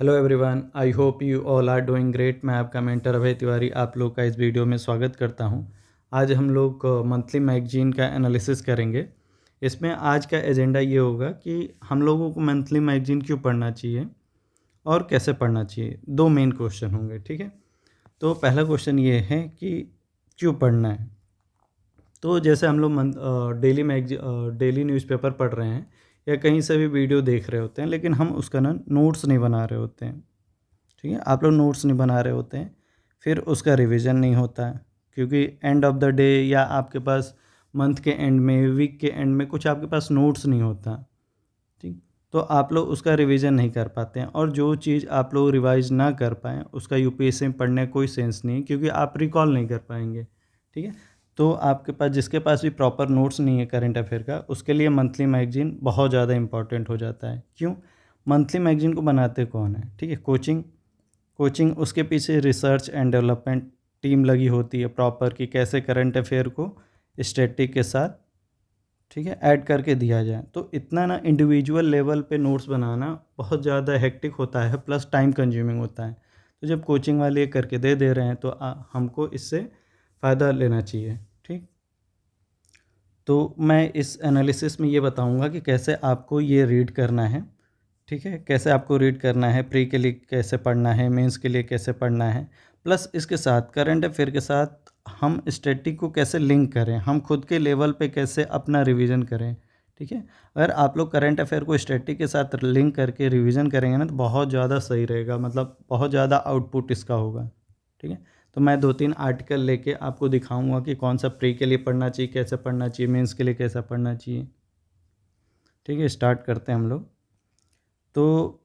Hello everyone, I hope you all are doing great. मैं आपका mentor अभय तिवारी आप लोग का इस वीडियो में स्वागत करता हूं। आज हम लोग मंथली मैगजीन का एनालिसिस करेंगे। इसमें आज का एजेंडा ये होगा कि हम लोगों को मंथली मैगजीन क्यों पढ़ना चाहिए और कैसे पढ़ना चाहिए। दो मेन क्वेश्चन होंगे, ठीक है। तो पहला क्वेश्चन ये है कि क्यों पढ़ना है। तो जैसे हम लोग डेली न्यूज़पेपर पढ़ रहे हैं या कहीं से भी वीडियो देख रहे होते हैं, लेकिन हम उसका ना नोट्स नहीं बना रहे होते हैं, ठीक है। आप लोग नोट्स नहीं बना रहे होते हैं, फिर उसका रिवीजन नहीं होता है, क्योंकि एंड ऑफ द डे या आपके पास मंथ के एंड में, वीक के एंड में कुछ आपके पास नोट्स नहीं होता, ठीक। तो आप लोग उसका रिवीजन नहीं कर पाते हैं, और जो चीज़ आप लोग रिवाइज ना कर पाएँ उसका यूपीएससी में पढ़ने का कोई सेंस नहीं है, क्योंकि आप रिकॉल नहीं कर पाएंगे, ठीक है। तो आपके पास, जिसके पास भी प्रॉपर नोट्स नहीं है करंट अफेयर का, उसके लिए मंथली मैगजीन बहुत ज़्यादा इंपॉर्टेंट हो जाता है। क्यों? मंथली मैगजीन को बनाते कौन है, ठीक है। कोचिंग उसके पीछे रिसर्च एंड डेवलपमेंट टीम लगी होती है प्रॉपर, कि कैसे करंट अफेयर को स्टैटिक के साथ, ठीक है, ऐड करके दिया जाए। तो इतना ना इंडिविजुअल लेवल पे नोट्स बनाना बहुत ज़्यादा हेक्टिक होता है, प्लस टाइम कंज्यूमिंग होता है। तो जब कोचिंग वाले ये करके दे रहे हैं तो हमको इससे फ़ायदा लेना चाहिए, ठीक। तो मैं इस एनालिसिस में ये बताऊंगा कि कैसे आपको ये रीड करना है, ठीक है। कैसे आपको रीड करना है, प्री के लिए कैसे पढ़ना है, मेंस के लिए कैसे पढ़ना है, प्लस इसके साथ करंट अफेयर के साथ हम स्टैटिक को कैसे लिंक करें, हम खुद के लेवल पे कैसे अपना रिवीजन करें, ठीक है। अगर आप लोग करंट अफेयर को स्टैटिक के साथ लिंक करके रिवीजन करेंगे ना, तो बहुत ज़्यादा सही रहेगा, मतलब बहुत ज़्यादा आउटपुट इसका होगा, ठीक है। तो मैं 2-3 आर्टिकल लेके आपको दिखाऊंगा कि कौन सा प्री के लिए पढ़ना चाहिए, कैसे पढ़ना चाहिए, मेंस के लिए कैसा पढ़ना चाहिए, ठीक है। स्टार्ट करते हैं हम लोग। तो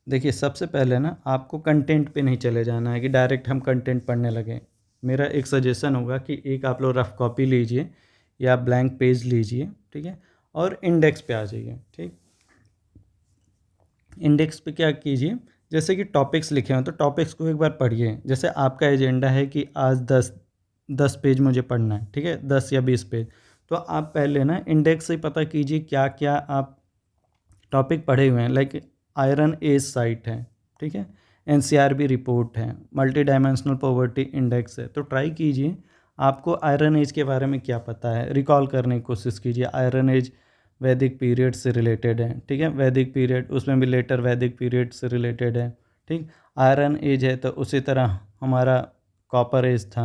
देखिए, सबसे पहले ना आपको कंटेंट पे नहीं चले जाना है कि डायरेक्ट हम कंटेंट पढ़ने लगें। मेरा एक सजेशन होगा कि एक आप लोग रफ कॉपी लीजिए या ब्लैंक पेज लीजिए, ठीक है, और इंडेक्स पे आ जाइए, ठीक। इंडेक्स पे क्या कीजिए, जैसे कि टॉपिक्स लिखे हों तो टॉपिक्स को एक बार पढ़िए। जैसे आपका एजेंडा है कि आज 10 पेज मुझे पढ़ना है, ठीक है, 10 या 20 पेज। तो आप पहले ना इंडेक्स से पता कीजिए क्या क्या आप टॉपिक पढ़े हुए हैं। लाइक आयरन एज साइट है, ठीक है, एनसीआरबी रिपोर्ट है, मल्टी डायमेंशनल पॉवर्टी इंडेक्स है। तो ट्राई कीजिए आपको आयरन एज के बारे में क्या पता है, रिकॉल करने की कोशिश कीजिए। आयरन एज वैदिक पीरियड से रिलेटेड है, ठीक है, वैदिक पीरियड, उसमें भी लेटर वैदिक पीरियड से रिलेटेड है, ठीक। आयरन एज है तो उसी तरह हमारा कॉपर एज था,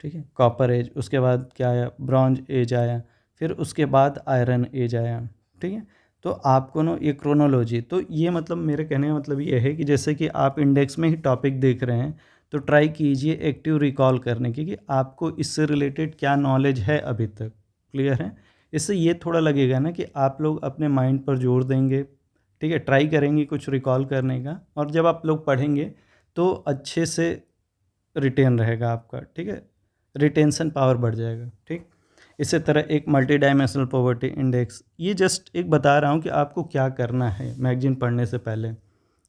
ठीक है, कॉपर एज। उसके बाद क्या आया, ब्रॉन्ज एज आया, फिर उसके बाद आयरन एज आया, ठीक है। तो आपको ना ये क्रोनोलॉजी, तो ये मतलब मेरे कहने का मतलब ये है कि जैसे कि आप इंडेक्स में ही टॉपिक देख रहे हैं, तो ट्राई कीजिए एक्टिव रिकॉल करने की, कि आपको इससे रिलेटेड क्या नॉलेज है अभी तक, क्लियर है। इससे ये थोड़ा लगेगा ना कि आप लोग अपने माइंड पर जोर देंगे, ठीक है, ट्राई करेंगे कुछ रिकॉल करने का, और जब आप लोग पढ़ेंगे तो अच्छे से रिटेन रहेगा आपका, ठीक है, रिटेंशन पावर बढ़ जाएगा, ठीक। इसी तरह एक मल्टी डायमेंशनल पॉवर्टी इंडेक्स, ये जस्ट एक बता रहा हूँ कि आपको क्या करना है मैगजीन पढ़ने से पहले।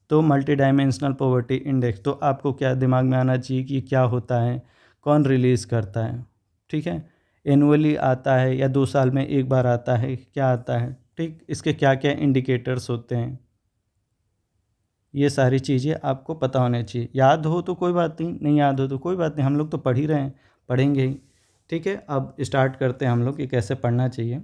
तो मल्टी डायमेंशनल पॉवर्टी इंडेक्स, तो आपको क्या दिमाग में आना चाहिए कि क्या होता है, कौन रिलीज़ करता है, ठीक है, एनुअली आता है या 2 साल में एक बार आता है, क्या आता है, ठीक, इसके क्या क्या इंडिकेटर्स होते हैं, ये सारी चीज़ें आपको पता होनी चाहिए। याद हो तो कोई बात नहीं, नहीं याद हो तो कोई बात नहीं, हम लोग तो पढ़ ही रहे हैं, पढ़ेंगे ही, ठीक है। अब स्टार्ट करते हैं हम लोग कि कैसे पढ़ना चाहिए।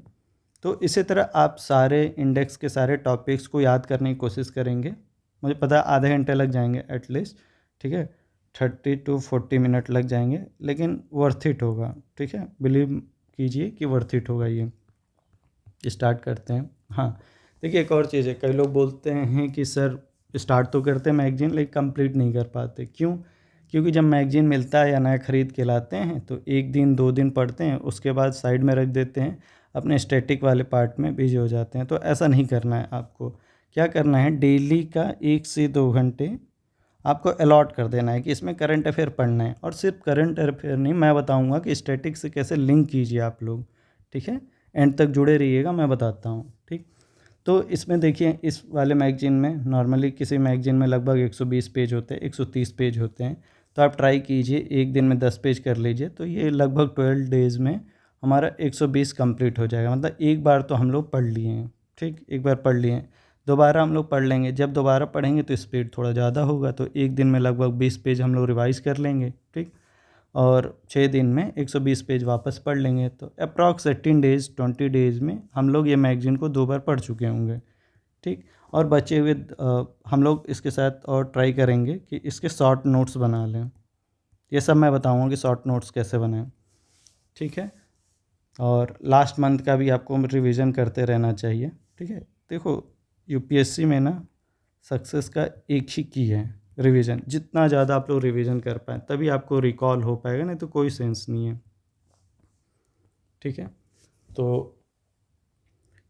तो इसी तरह आप सारे इंडेक्स के सारे टॉपिक्स को याद करने की कोशिश करेंगे। मुझे पता है आधे घंटे लग जाएंगे एटलीस्ट, ठीक है, 30 to 40 मिनट लग जाएंगे, लेकिन वर्थ इट होगा, ठीक है, बिलीव कीजिए कि वर्थ इट होगा ये। स्टार्ट करते हैं। हाँ, देखिए, एक और चीज़ है, कई लोग बोलते हैं कि सर स्टार्ट तो करते हैं मैगजीन, लेकिन कंप्लीट नहीं कर पाते। क्यों? क्योंकि जब मैगजीन मिलता है या नया ख़रीद के लाते हैं तो 1 दिन 2 दिन पढ़ते हैं, उसके बाद साइड में रख देते हैं, अपने स्टैटिक वाले पार्ट में बिजी हो जाते हैं। तो ऐसा नहीं करना है आपको। क्या करना है, डेली का 1 से 2 घंटे आपको अलॉट कर देना है कि इसमें करंट अफेयर पढ़ना है। और सिर्फ करंट अफेयर नहीं, मैं बताऊंगा कि स्टैटिक से कैसे लिंक कीजिए आप लोग, ठीक है। एंड तक जुड़े रहिएगा, मैं बताता हूँ, ठीक। तो इसमें देखिए, इस वाले मैगजीन में नॉर्मली किसी मैगजीन में लगभग 120 पेज होते हैं, 130 पेज होते हैं। तो आप ट्राई कीजिए एक दिन में 10 पेज कर लीजिए, तो ये लगभग 12 डेज़ में हमारा 120 कंप्लीट हो जाएगा। मतलब एक बार तो हम लोग पढ़ लिए हैं, ठीक, एक बार पढ़ लिए हैं। दोबारा हम लोग पढ़ लेंगे। जब दोबारा पढ़ेंगे तो स्पीड थोड़ा ज़्यादा होगा, तो एक दिन में लगभग 20 पेज हम लोग रिवाइज़ कर लेंगे, ठीक। और 6 दिन में 120 पेज वापस पढ़ लेंगे, तो अप्रॉक्स 18 डेज़ 20 डेज़ में हम लोग ये मैगज़ीन को 2 बार पढ़ चुके होंगे, ठीक। और बचे हुए हम लोग इसके साथ और ट्राई करेंगे कि इसके शॉर्ट नोट्स बना लें। ये सब मैं बताऊँगा कि शॉर्ट नोट्स कैसे बनाएं, ठीक है। और लास्ट मंथ का भी आपको रिवीजन करते रहना चाहिए, ठीक है। देखो यूपीएससी में ना सक्सेस का एक ही की है, रिवीजन। जितना ज़्यादा आप लोग रिवीजन कर पाएँ तभी आपको रिकॉल हो पाएगा, नहीं तो कोई सेंस नहीं है, ठीक है। तो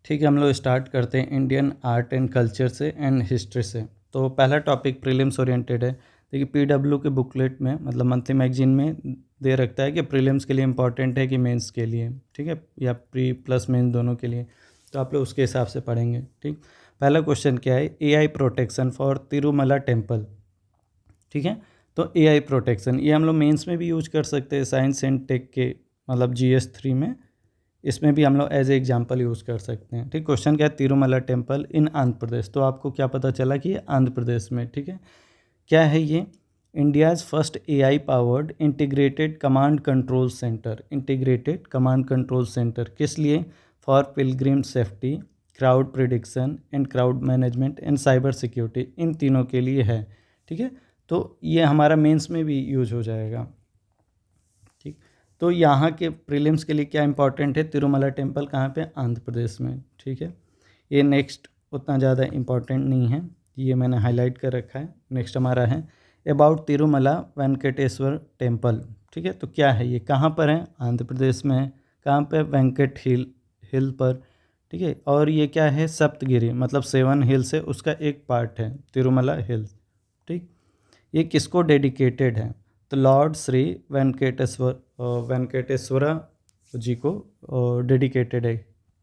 ठीक है, हम लोग स्टार्ट करते हैं इंडियन आर्ट एंड कल्चर से एंड हिस्ट्री से। तो पहला टॉपिक प्रीलिम्स ओरिएंटेड है। देखिए पीडब्ल्यू के बुकलेट में, मतलब मंथली मैगजीन में दे रखता है कि प्रीलिम्स के लिए इंपॉर्टेंट है कि मेंस के लिए, ठीक है, या प्री प्लस मेंस दोनों के लिए। तो आप लोग उसके हिसाब से पढ़ेंगे, ठीक। पहला क्वेश्चन क्या है, AI protection for Tirumala temple, ठीक है। तो एआई प्रोटेक्शन ये हम लोग मेंस में भी यूज कर सकते हैं, साइंस एंड टेक के मतलब GS3 में, इसमें भी हम लोग एज ए एग्जाम्पल यूज़ कर सकते हैं, ठीक। क्वेश्चन क्या है, तिरुमला टेम्पल इन आंध्र प्रदेश। तो आपको क्या पता चला कि ये आंध्र प्रदेश में, ठीक है। क्या है ये, India's first AI powered integrated command control centre. Integrated command control centre किस लिए, for pilgrim safety, crowd prediction and crowd management and cyber security, इन तीनों के लिए है, ठीक है। तो ये हमारा मेंस में भी यूज हो जाएगा, ठीक। तो यहाँ के प्रीलिम्स के लिए क्या इंपॉर्टेंट है, तिरुमला टेम्पल कहाँ पे, आंध्र प्रदेश में, ठीक है। ये नेक्स्ट उतना ज़्यादा इम्पॉर्टेंट नहीं है, ये मैंने हाईलाइट कर रखा है। नेक्स्ट हमारा है अबाउट तिरुमला वेंकटेश्वर टेम्पल, ठीक है। तो क्या है ये, कहाँ पर है, आंध्र प्रदेश में है। कहाँ पे, वेंकट हिल पर, ठीक है। और ये क्या है, सप्तगिरी मतलब 7 हिल से उसका एक पार्ट है तिरुमला हिल्स, ठीक। ये किसको डेडिकेटेड है, तो लॉर्ड श्री वेंकटेश्वरा जी को डेडिकेटेड है।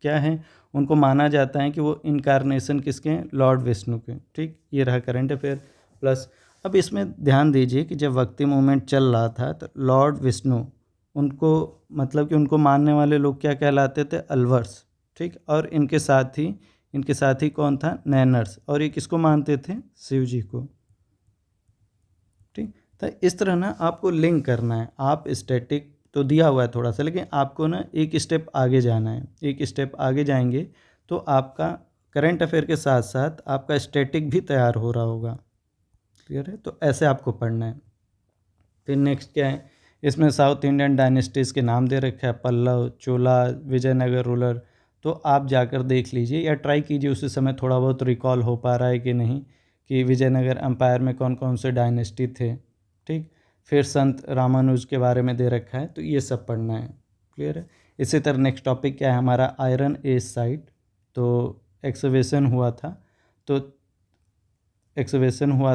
क्या है, उनको माना जाता है कि वो इनकारनेशन किसके हैं, लॉर्ड विष्णु के, ठीक। ये रहा करंट अफेयर प्लस। अब इसमें ध्यान दीजिए कि जब भक्ति मूवमेंट चल रहा था तो लॉर्ड विष्णु, उनको मतलब कि उनको मानने वाले लोग क्या कहलाते थे, अलवर्स, ठीक। और इनके साथ ही कौन था, नैनर्स। और ये किसको मानते थे, शिव जी को, ठीक। तो इस तरह ना आपको लिंक करना है। आप स्टैटिक तो दिया हुआ है थोड़ा सा, लेकिन आपको ना एक स्टेप आगे जाना है। एक स्टेप आगे जाएंगे तो आपका करंट अफेयर के साथ साथ आपका स्टैटिक भी तैयार हो रहा होगा, क्लियर है। तो ऐसे आपको पढ़ना है। फिर नेक्स्ट क्या है, इसमें साउथ इंडियन डायनेस्टीज़ के नाम दे रखा है, पल्लव, चोला, विजयनगर रूलर। तो आप जाकर देख लीजिए या ट्राई कीजिए उसी समय थोड़ा बहुत रिकॉल हो पा रहा है कि नहीं, कि विजयनगर एम्पायर में कौन कौन से डायनेस्टी थे, ठीक। फिर संत रामानुज के बारे में दे रखा है, तो ये सब पढ़ना है, क्लियर है। इसी तरह नेक्स्ट टॉपिक क्या है हमारा, आयरन एज साइट। तो एक्सकवेशन हुआ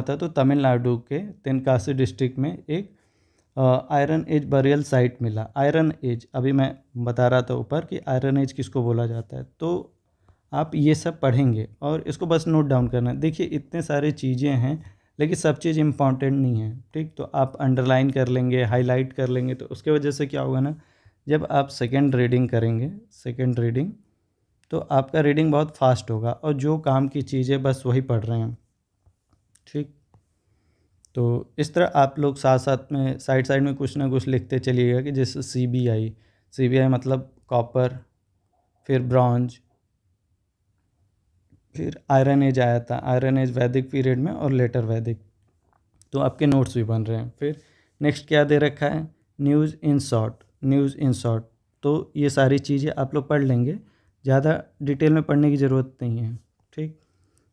था तो तमिलनाडु के तेनकासी डिस्ट्रिक्ट में एक आयरन एज बरियल साइट मिला। आयरन एज, अभी मैं बता रहा था ऊपर कि आयरन एज किसको बोला जाता है। तो आप ये सब पढ़ेंगे और इसको बस नोट डाउन करना है। देखिए इतने सारे चीज़ें हैं, लेकिन सब चीज़ इम्पॉर्टेंट नहीं है, ठीक। तो आप अंडरलाइन कर लेंगे, हाईलाइट कर लेंगे, तो उसके वजह से क्या होगा ना, जब आप सेकेंड रीडिंग करेंगे, तो आपका रीडिंग बहुत फास्ट होगा और जो काम की चीज़ें बस वही पढ़ रहे हैं, ठीक। तो इस तरह आप लोग साथ साथ में साइड में कुछ ना कुछ लिखते चलिएगा, कि जैसे सी बी आई मतलब कॉपर, फिर ब्रॉन्ज, फिर आयरन एज आया था, आयरन एज वैदिक पीरियड में और लेटर वैदिक। तो आपके नोट्स भी बन रहे हैं। फिर नेक्स्ट क्या दे रखा है, न्यूज़ इन शॉर्ट। तो ये सारी चीज़ें आप लोग पढ़ लेंगे, ज़्यादा डिटेल में पढ़ने की ज़रूरत नहीं है, ठीक।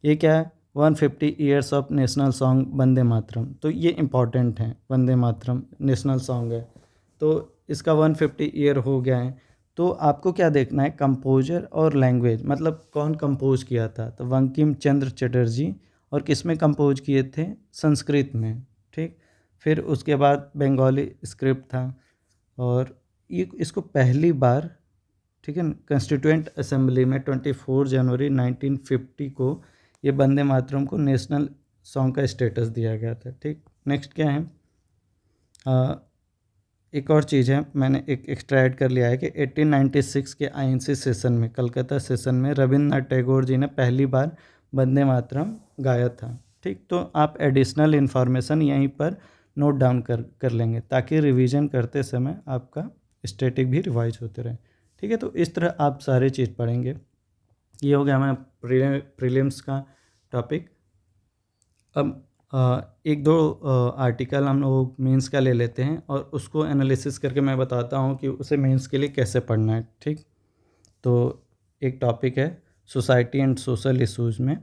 ये क्या है, 150 years of national song Vande Mataram. तो ये इम्पॉर्टेंट है, वंदे मातरम नेशनल सॉन्ग है, तो इसका 150 ईयर हो गया है। तो आपको क्या देखना है, कंपोजर और लैंग्वेज, मतलब कौन कंपोज किया था। तो बंकिम चंद्र चटर्जी, और किस में कंपोज किए थे, संस्कृत में, ठीक। फिर उसके बाद बंगाली स्क्रिप्ट था, और ये इसको पहली बार, ठीक है, कॉन्स्टिट्यूएंट असेंबली में 24 जनवरी 1950 को ये वंदे मातरम को नेशनल सॉन्ग का स्टेटस दिया गया था, ठीक। नेक्स्ट क्या है, एक और चीज़ है, मैंने एक एक्स्ट्रा ऐड कर लिया है कि 1896 के आईएनसी सेशन में, कलकत्ता सेशन में रविंद्रनाथ टैगोर जी ने पहली बार वंदे मातरम गाया था। ठीक, तो आप एडिशनल इन्फॉर्मेशन यहीं पर नोट डाउन कर लेंगे ताकि रिवीजन करते समय आपका स्टैटिक भी रिवाइज होते रहे। ठीक है, तो इस तरह आप सारे चीज़ पढ़ेंगे। ये हो गया हमारा प्रीलिम्स का टॉपिक। अब एक दो आर्टिकल हम लोग मेंस का ले लेते हैं और उसको एनालिसिस करके मैं बताता हूँ कि उसे मेंस के लिए कैसे पढ़ना है। ठीक, तो एक टॉपिक है सोसाइटी एंड सोशल इशूज़ में।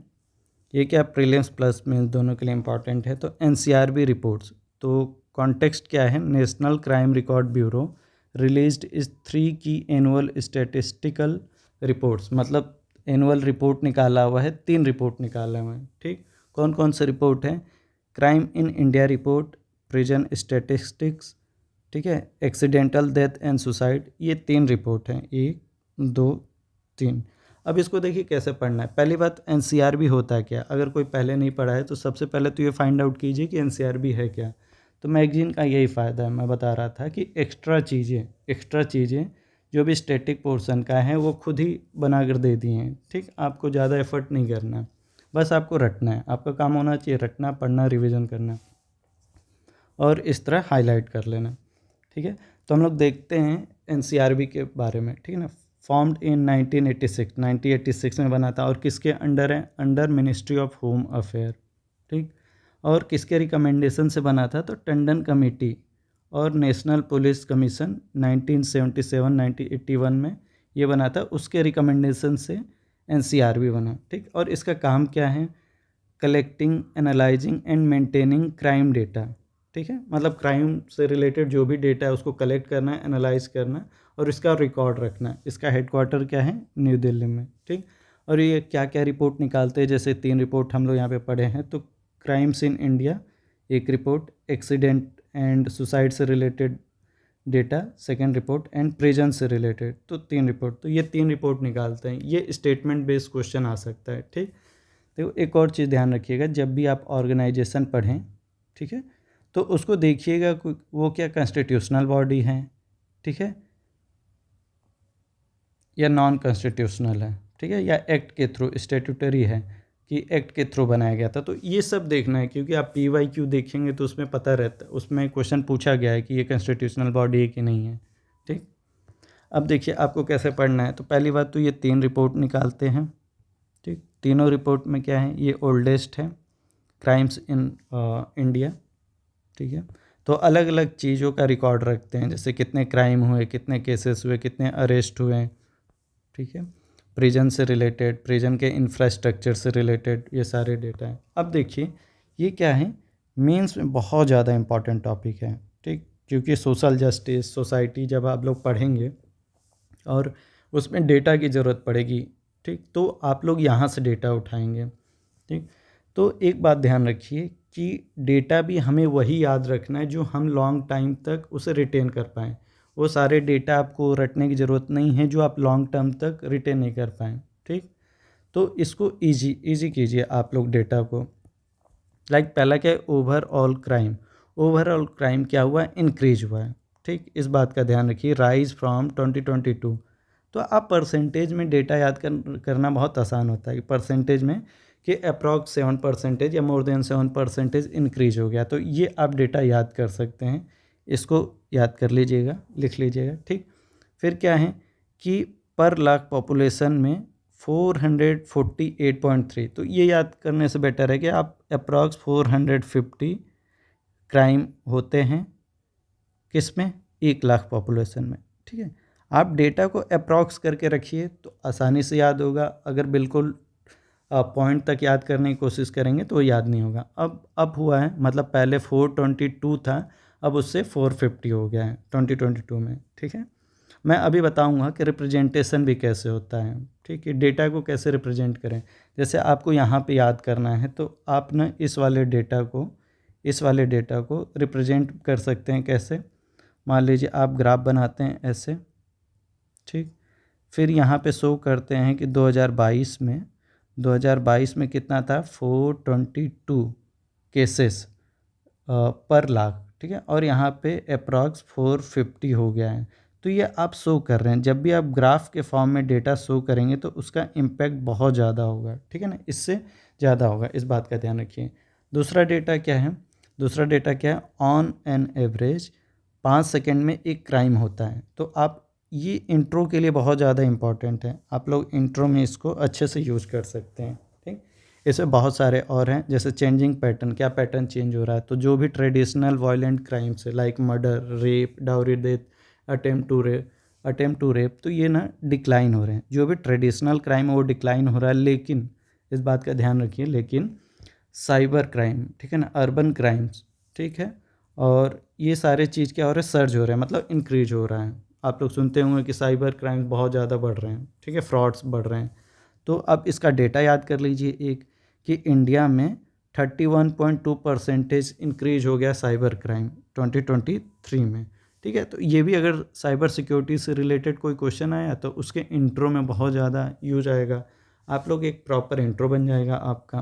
ये क्या प्रीलिम्स प्लस मेंस दोनों के लिए इम्पॉर्टेंट है। तो एनसीआरबी रिपोर्ट्स, तो कॉन्टेक्स्ट क्या है, national crime record bureau released इस 3 की एनुअल स्टैटिस्टिकल रिपोर्ट्स, मतलब एनुअल रिपोर्ट निकाला हुआ है, 3 रिपोर्ट निकाला हुआ है। ठीक, कौन कौन से रिपोर्ट हैं, crime in India report, prison statistics, ठीक है, एक्सीडेंटल डेथ एंड सुसाइड, ये 3 रिपोर्ट हैं, 1 2 3। अब इसको देखिए कैसे पढ़ना है। पहली बात, एनसीआरबी होता है क्या। अगर कोई पहले नहीं पढ़ा है तो सबसे पहले तो ये फाइंड आउट कीजिए कि एनसीआरबी है क्या। तो मैगजीन का यही फ़ायदा है, मैं बता रहा था कि एक्स्ट्रा चीज़ें जो भी स्टैटिक पोर्शन का है वो खुद ही बना कर दे दिए हैं। ठीक, आपको ज़्यादा एफर्ट नहीं करना, बस आपको रटना है। आपका काम होना चाहिए रटना, पढ़ना, रिविज़न करना और इस तरह हाईलाइट कर लेना। ठीक है, तो हम लोग देखते हैं एनसीआरबी के बारे में। ठीक है ना, फॉर्म्ड इन 1986 में बना था और किसके अंडर है, under ministry of home affair. ठीक, और किसके रिकमेंडेशन से बना था, तो टंडन कमेटी और नेशनल पुलिस कमीशन 1977-1981 में ये बना था, उसके रिकमेंडेशन से एनसीआरबी बना। ठीक, और इसका काम क्या है, collecting, analysing and maintaining crime data. ठीक है, मतलब क्राइम से रिलेटेड जो भी डेटा है उसको कलेक्ट करना है, एनालाइज करना और इसका रिकॉर्ड रखना है। इसका हेडक्वार्टर क्या है, न्यू दिल्ली में। ठीक, और ये क्या क्या रिपोर्ट निकालते हैं, जैसे 3 रिपोर्ट हम लोग यहाँ पे पढ़े हैं। तो क्राइम्स इन इंडिया एक रिपोर्ट, एक्सीडेंट एंड सुसाइड से related data second report, and prison से रिलेटेड तो 3 रिपोर्ट। तो ये 3 रिपोर्ट निकालते हैं। ये स्टेटमेंट बेस्ड क्वेश्चन आ सकता है। ठीक, तो एक और चीज़ ध्यान रखिएगा, जब भी आप ऑर्गेनाइजेशन पढ़ें, ठीक है, तो उसको देखिएगा वो क्या कॉन्स्टिट्यूशनल बॉडी है, ठीक है, या नॉन कॉन्स्टिट्यूशनल है, ठीक है, या एक्ट के थ्रू स्टैट्यूटरी है कि एक्ट के थ्रू बनाया गया था। तो ये सब देखना है, क्योंकि आप PYQ देखेंगे तो उसमें पता रहता है, उसमें क्वेश्चन पूछा गया है कि ये कॉन्स्टिट्यूशनल बॉडी है कि नहीं है। ठीक, अब देखिए आपको कैसे पढ़ना है। तो पहली बात तो ये 3 रिपोर्ट निकालते हैं। ठीक, तीनों रिपोर्ट में क्या है, ये ओल्डेस्ट है, क्राइम्स इन इंडिया। ठीक है, तो अलग अलग चीज़ों का रिकॉर्ड रखते हैं, जैसे कितने क्राइम हुए, कितने केसेस हुए, कितने अरेस्ट हुए। ठीक है, प्रिजन से रिलेटेड, प्रिजन के इंफ्रास्ट्रक्चर से रिलेटेड ये सारे डेटा हैं। अब देखिए ये क्या है, मेंस में बहुत ज़्यादा इंपॉर्टेंट टॉपिक है। ठीक, क्योंकि सोशल जस्टिस, सोसाइटी जब आप लोग पढ़ेंगे और उसमें डेटा की ज़रूरत पड़ेगी। ठीक, तो आप लोग यहाँ से डेटा उठाएंगे। ठीक, तो एक बात ध्यान रखिए कि डेटा भी हमें वही याद रखना है जो हम लॉन्ग टाइम तक उसे रिटेन कर पाएँ। वो सारे डेटा आपको रटने की ज़रूरत नहीं है जो आप लॉन्ग टर्म तक रिटेन नहीं कर पाएँ। ठीक, तो इसको ईजी कीजिए आप लोग डेटा को। लाइक पहला क्या है, ओवरऑल क्राइम क्या हुआ है, इंक्रीज हुआ है। ठीक, इस बात का ध्यान रखिए, राइज फ्रॉम 2022। तो आप परसेंटेज में डेटा याद करना बहुत आसान होता है कि परसेंटेज में कि अप्रॉक्स 7% या मोर देन 7% इंक्रीज हो गया। तो ये आप डेटा याद कर सकते हैं, इसको याद कर लीजिएगा, लिख लीजिएगा। ठीक, फिर क्या है कि पर लाख पॉपुलेशन में 448.3, तो ये याद करने से बेटर है कि आप अप्रॉक्स 450 क्राइम होते हैं किस में, 1 लाख पॉपुलेशन में। ठीक है, आप डेटा को अप्रॉक्स करके रखिए तो आसानी से याद होगा। अगर बिल्कुल पॉइंट तक याद करने की कोशिश करेंगे तो याद नहीं होगा। अब हुआ है, मतलब पहले 422 था, अब उससे 450 हो गया है 2022 में। ठीक है, मैं अभी बताऊंगा कि रिप्रेजेंटेशन भी कैसे होता है। ठीक है, डेटा को कैसे रिप्रेजेंट करें। जैसे आपको यहाँ पे याद करना है तो आप ना इस वाले डेटा को रिप्रेजेंट कर सकते हैं कैसे। मान लीजिए आप ग्राफ बनाते हैं ऐसे। ठीक, फिर यहाँ पे शो करते हैं कि 2022 में कितना था, 422 केसेस पर लाख। ठीक है, और यहाँ पे अप्रॉक्स 450 हो गया है। तो ये आप शो कर रहे हैं। जब भी आप ग्राफ के फॉर्म में डेटा शो करेंगे तो उसका इम्पैक्ट बहुत ज़्यादा होगा, ठीक है ना, इससे ज़्यादा होगा, इस बात का ध्यान रखिए। दूसरा डेटा क्या है? दूसरा डेटा क्या है? ऑन एन एवरेज 5 सेकंड में एक क्राइम होता है। तो आप ये इंट्रो के लिए बहुत ज़्यादा इंपॉर्टेंट है, आप लोग इंट्रो में इसको अच्छे से यूज़ कर सकते हैं, ठीक। इसमें बहुत सारे और हैं, जैसे चेंजिंग पैटर्न, क्या पैटर्न चेंज हो रहा है। तो जो भी ट्रेडिशनल वायलेंट क्राइम्स है like murder, rape, dowry death, attempt to rape, तो ये ना डिक्लाइन हो रहे हैं। जो भी ट्रेडिशनल क्राइम है वो डिक्लाइन हो रहा है, लेकिन इस बात का ध्यान रखिए, लेकिन साइबर क्राइम, ठीक है ना, अर्बन क्राइम्स, ठीक है, और ये सारे चीज़ क्या हो रहे हैं? सर्ज हो रहे हैं, मतलब इंक्रीज हो रहा है। आप लोग सुनते होंगे कि साइबर क्राइम्स बहुत ज़्यादा बढ़ रहे हैं, ठीक है, फ्रॉड्स बढ़ रहे हैं। तो अब इसका डेटा याद कर लीजिए एक, कि इंडिया में 31.2% इंक्रीज हो गया साइबर क्राइम 2023 में, ठीक है। तो ये भी अगर साइबर सिक्योरिटी से रिलेटेड कोई क्वेश्चन आया तो उसके इंट्रो में बहुत ज़्यादा यूज आएगा। आप लोग एक प्रॉपर इंट्रो बन जाएगा आपका,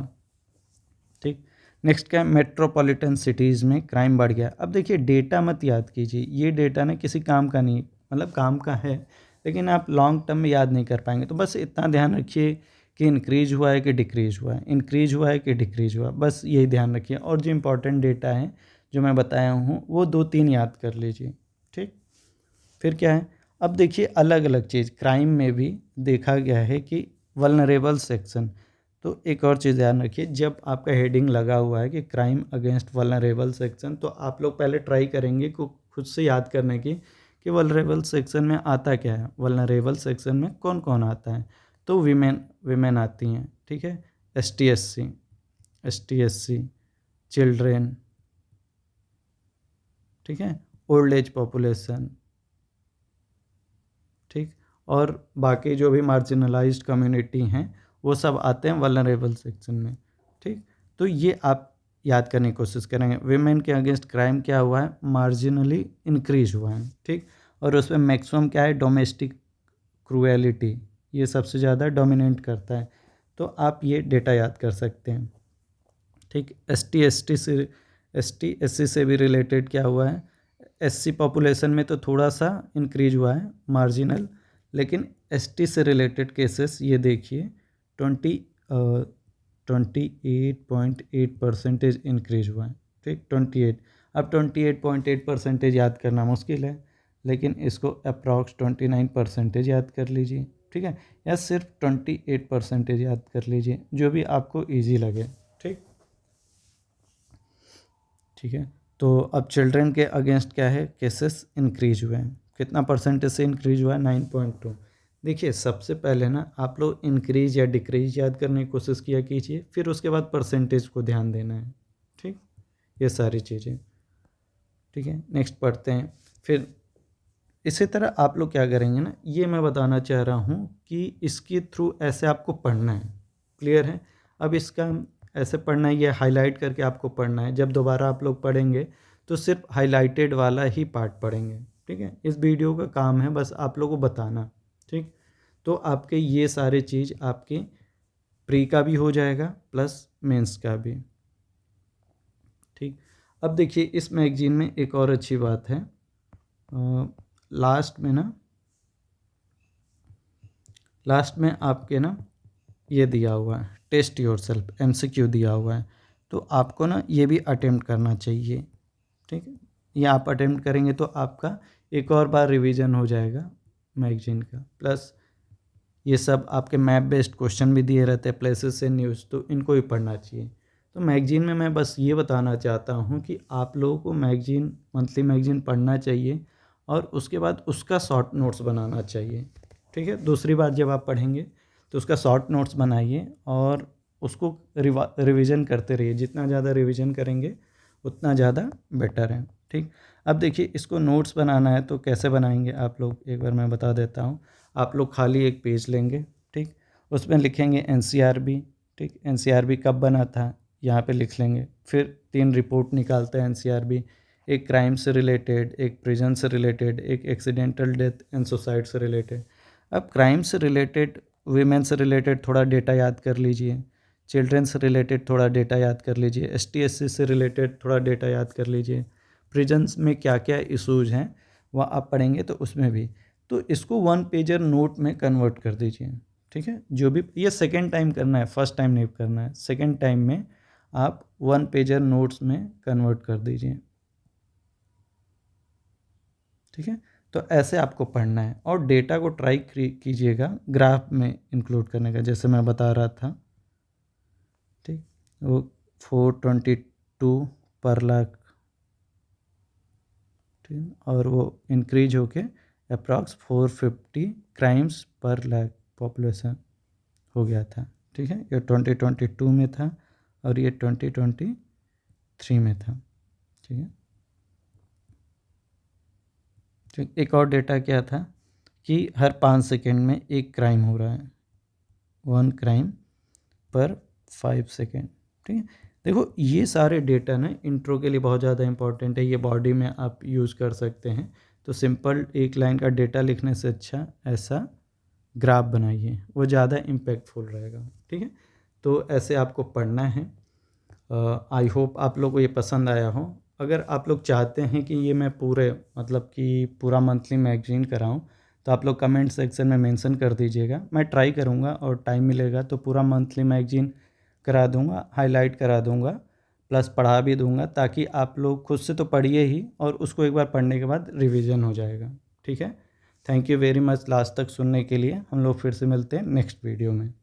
ठीक। नेक्स्ट क्या है? मेट्रोपॉलिटन सिटीज़ में क्राइम बढ़ गया। अब देखिए डेटा मत याद कीजिए, ये डेटा ना किसी काम का नहीं, मतलब काम का है लेकिन आप लॉन्ग टर्म में याद नहीं कर पाएंगे। तो बस इतना ध्यान रखिए कि इंक्रीज हुआ है कि डिक्रीज हुआ है, इंक्रीज हुआ है कि डिक्रीज हुआ, बस यही ध्यान रखिए। और जो इंपॉर्टेंट डेटा है जो मैं बताया हूँ वो 2-3 याद कर लीजिए, ठीक। फिर क्या है? अब देखिए अलग अलग चीज़ क्राइम में भी देखा गया है कि वल्नरेबल सेक्शन। तो एक और चीज़ ध्यान रखिए, जब आपका हेडिंग लगा हुआ है कि क्राइम अगेंस्ट वल्नरेबल सेक्शन, तो आप लोग पहले ट्राई करेंगे को खुद से याद करने की कि वल्नरेबल सेक्शन में आता क्या है, वल्नरेबल सेक्शन में कौन कौन आता है। तो विमेन आती हैं, ठीक है, S T S C, children, ठीक है, ओल्ड एज पॉपुलेशन, ठीक, और बाकी जो भी मार्जिनलाइज्ड कम्युनिटी हैं वो सब आते हैं वल्नरेबल सेक्शन में, ठीक। तो ये आप याद करने की कोशिश करेंगे। विमेन के अगेंस्ट क्राइम क्या हुआ है? मार्जिनली इंक्रीज हुआ है, ठीक। और उसमें मैक्सिमम क्या है? डोमेस्टिक क्रूएलिटी, ये सबसे ज़्यादा डोमिनेट करता है। तो आप ये डेटा याद कर सकते हैं, ठीक। एस टी एस सी से भी रिलेटेड क्या हुआ है? एससी पॉपुलेशन में तो थोड़ा सा इंक्रीज हुआ है, मार्जिनल, लेकिन एसटी से रिलेटेड केसेस ये देखिए 28.8% इंक्रीज हुआ है, ठीक, 28। अब 28.8% याद करना मुश्किल है, लेकिन इसको अप्रॉक्स 29% याद कर लीजिए, ठीक है, या सिर्फ 28% याद कर लीजिए, जो भी आपको ईजी लगे, ठीक। ठीक है, तो अब चिल्ड्रन के अगेंस्ट क्या है? केसेस इंक्रीज हुए हैं, कितना परसेंटेज से इंक्रीज हुआ है? 9.2। देखिए सबसे पहले ना आप लोग इंक्रीज या डिक्रीज याद करने की कोशिश किया कीजिए, फिर उसके बाद परसेंटेज को ध्यान देना है, ठीक, ये सारी चीज़ें, ठीक है। नेक्स्ट पढ़ते हैं। फिर इसी तरह आप लोग क्या करेंगे ना, ये मैं बताना चाह रहा हूँ कि इसके थ्रू ऐसे आपको पढ़ना है, क्लियर है। अब इसका ऐसे पढ़ना है, ये हाईलाइट करके आपको पढ़ना है। जब दोबारा आप लोग पढ़ेंगे तो सिर्फ हाईलाइटेड वाला ही पार्ट पढ़ेंगे, ठीक है। इस वीडियो का काम है बस आप लोगों को बताना, ठीक। तो आपके ये सारे चीज़ आपके प्री का भी हो जाएगा प्लस मेंस का भी, ठीक। अब देखिए इस मैगजीन में एक और अच्छी बात है, लास्ट में आपके ना ये दिया हुआ है, टेस्ट योरसेल्फ, एमसीक्यू दिया हुआ है। तो आपको ना ये भी अटेम्प्ट करना चाहिए, ठीक है। ये आप अटेम्प्ट करेंगे तो आपका एक और बार रिवीजन हो जाएगा मैगजीन का। प्लस ये सब आपके मैप बेस्ड क्वेश्चन भी दिए रहते हैं, प्लेसेस से न्यूज़, तो इनको भी पढ़ना चाहिए। तो मैगजीन में मैं बस ये बताना चाहता हूँ कि आप लोगों को मैगजीन, मंथली मैगजीन पढ़ना चाहिए और उसके बाद उसका शॉर्ट नोट्स बनाना चाहिए, ठीक है। दूसरी बार जब आप पढ़ेंगे तो उसका शॉर्ट नोट्स बनाइए और उसको रिवीजन करते रहिए। जितना ज़्यादा रिवीजन करेंगे उतना ज़्यादा बेटर है, ठीक। अब देखिए इसको नोट्स बनाना है तो कैसे बनाएंगे आप लोग, एक बार मैं बता देता हूँ। आप लोग खाली एक पेज लेंगे, ठीक, उसमें लिखेंगे एनसीआरबी, ठीक, एनसीआरबी कब बना था यहाँ पे लिख लेंगे। फिर 3 रिपोर्ट निकालते हैं एनसीआरबी, एक क्राइम से रिलेटेड, एक प्रिजन से रिलेटेड, एक एक्सीडेंटल डेथ एंड सुसाइड से रिलेटेड। अब क्राइम से रिलेटेड, वीमेन से रिलेटेड थोड़ा डेटा याद कर लीजिए, चिल्ड्रन से रिलेटेड थोड़ा डेटा याद कर लीजिए, एसटी एससी से रिलेटेड थोड़ा डेटा याद कर लीजिए, प्रिजन्स में क्या क्या इशूज़ हैं वह आप पढ़ेंगे तो उसमें भी। तो इसको 1 पेजर नोट में कन्वर्ट कर दीजिए, ठीक है। जो भी ये सेकेंड टाइम करना है, फर्स्ट टाइम नहीं करना है, सेकेंड टाइम में आप 1 पेजर नोट्स में कन्वर्ट कर दीजिए, ठीक है। तो ऐसे आपको पढ़ना है और डेटा को ट्राई कीजिएगा ग्राफ में इंक्लूड करने का, जैसे मैं बता रहा था, ठीक। वो 422 पर लाख, ठीक, और वो इंक्रीज होके अप्रॉक्स 450 क्राइम्स पर लाख पॉपुलेशन हो गया था, ठीक है। ये 2022 में था और ये 2023 में था, ठीक है। ठीक, एक और डेटा क्या था कि हर 5 सेकेंड में एक क्राइम हो रहा है, 1 क्राइम पर 5 सेकेंड, ठीक है। देखो ये सारे डेटा ना इंट्रो के लिए बहुत ज़्यादा इंपॉर्टेंट है, ये बॉडी में आप यूज़ कर सकते हैं। तो सिंपल एक लाइन का डेटा लिखने से अच्छा ऐसा ग्राफ बनाइए, वो ज़्यादा इम्पैक्टफुल रहेगा, ठीक है। तो ऐसे आपको पढ़ना है। आई होप आप लोग को ये पसंद आया हो। अगर आप लोग चाहते हैं कि ये मैं पूरे मतलब कि पूरा मंथली मैगजीन कराऊं, तो आप लोग कमेंट सेक्शन में मेंशन कर दीजिएगा, मैं ट्राई करूंगा और टाइम मिलेगा तो पूरा मंथली मैगजीन करा दूंगा, हाईलाइट करा दूंगा, प्लस पढ़ा भी दूंगा, ताकि आप लोग खुद से तो पढ़िए ही और उसको एक बार पढ़ने के बाद रिवीजन हो जाएगा, ठीक है। Thank you very much last तक सुनने के लिए। हम लोग फिर से मिलते हैं नेक्स्ट वीडियो में।